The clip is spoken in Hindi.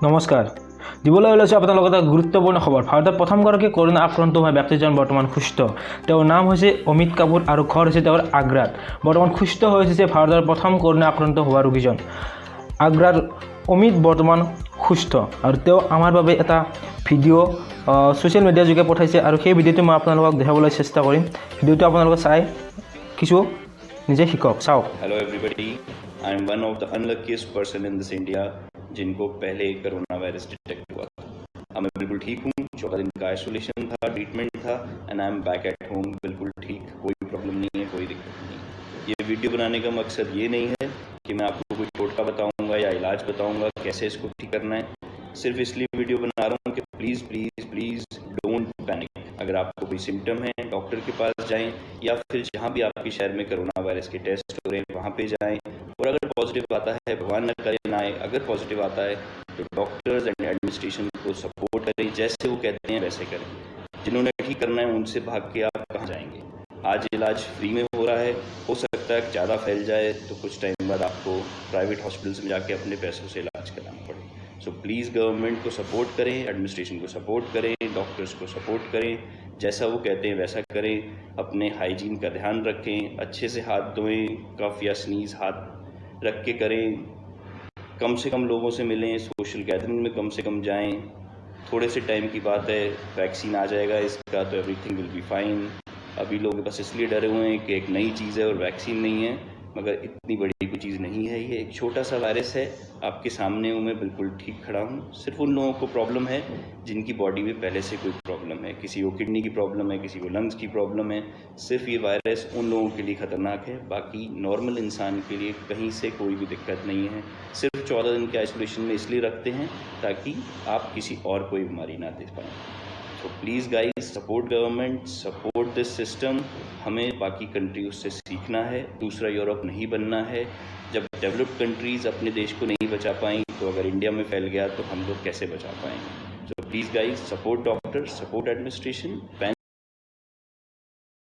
নমস্কাৰ দিবলৈ ওলাইছোঁ আপোনালোকৰ এটা গুৰুত্বপূৰ্ণ খবৰ। ভাৰতৰ প্ৰথমগৰাকী কৰোণা আক্ৰান্ত হোৱা ব্যক্তিজন বৰ্তমান সুস্থ। তেওঁৰ নাম হৈছে অমিত কাপুৰ আৰু ঘৰ হৈছে তেওঁৰ আগ্ৰাত। বৰ্তমান সুস্থ হৈ হৈছে ভাৰতৰ প্ৰথম কৰোণা আক্ৰান্ত হোৱা ৰোগীজন। আগ্ৰাৰ অমিত বৰ্তমান সুস্থ আৰু তেওঁ আমাৰ বাবে এটা ভিডিঅ' ছ'চিয়েল মিডিয়াৰ যোগে পঠাইছে আৰু সেই ভিডিঅ'টো মই আপোনালোকক দেখাবলৈ চেষ্টা কৰিম। ভিডিঅ'টো আপোনালোকে চাই কিছু নিজে শিকক। চাওক। Hello everybody, I am one of the unluckiest person in this India जिनको पहले कोरोना वायरस डिटेक्ट हुआ था। अब मैं बिल्कुल ठीक हूँ। 14 दिन का आइसोलेशन था, ट्रीटमेंट था and I am back at home, बिल्कुल ठीक, कोई प्रॉब्लम नहीं है, कोई दिक्कत नहीं। ये वीडियो बनाने का मकसद ये नहीं है कि मैं आपको कोई टोटका बताऊँगा या इलाज बताऊँगा कैसे इसको ठीक करना है। सिर्फ इसलिए वीडियो बना रहा हूँ कि please please please don't panic. अगर आपको कोई सिम्टम है डॉक्टर के पास जाएं या फिर जहाँ भी आपके शहर में कोरोना वायरस के टेस्ट हो रहे हैं वहाँ पे जाएं। और अगर पॉजिटिव आता है, भगवान न करे ना आए, अगर पॉजिटिव आता है तो डॉक्टर्स एंड एडमिनिस्ट्रेशन को सपोर्ट करें, जैसे वो कहते हैं वैसे करें। जिन्होंने ठीक करना है उनसे भाग के आप कहाँ जाएंगे। आज इलाज फ्री में हो रहा है, हो सकता है ज़्यादा फैल जाए तो कुछ टाइम बाद आपको प्राइवेट हॉस्पिटल्स में जाके अपने पैसों से इलाज कराना पड़े। सो प्लीज़ गवर्नमेंट को सपोर्ट करें, एडमिनिस्ट्रेशन को सपोर्ट करें, डॉक्टर्स को सपोर्ट करें, जैसा वो कहते हैं वैसा करें। अपने हाइजीन का ध्यान रखें, अच्छे से हाथ धोएं, कफ या स्नीज़ हाथ रख के करें, कम से कम लोगों से मिलें, सोशल गैदरिंग में कम से कम जाएं। थोड़े से टाइम की बात है, वैक्सीन आ जाएगा इसका तो एवरीथिंग विल बी फाइन। अभी लोग बस इसलिए डरे हुए हैं कि एक नई चीज़ है और वैक्सीन नहीं है, मगर इतनी बड़ी कोई चीज़ नहीं है। ये एक छोटा सा वायरस है, आपके सामने हूँ मैं, बिल्कुल ठीक खड़ा हूँ। सिर्फ उन लोगों को प्रॉब्लम है जिनकी बॉडी में पहले से कोई प्रॉब्लम है, किसी को किडनी की प्रॉब्लम है, किसी को लंग्स की प्रॉब्लम है। सिर्फ ये वायरस उन लोगों के लिए ख़तरनाक है, बाकी नॉर्मल इंसान के लिए कहीं से कोई भी दिक्कत नहीं है। सिर्फ 14 दिन के आइसोलेशन में इसलिए रखते हैं ताकि आप किसी और कोई बीमारी ना दे पाएँ। So please guys, support government, support this system. हमें बाकी कंट्रीज से सीखना है, दूसरा यूरोप नहीं बनना है। जब डेवलप्ड कंट्रीज़ अपने देश को नहीं बचा पाएँ तो अगर इंडिया में फैल गया तो हम लोग कैसे बचा पाएंगे। So please guys, support doctor, support administration.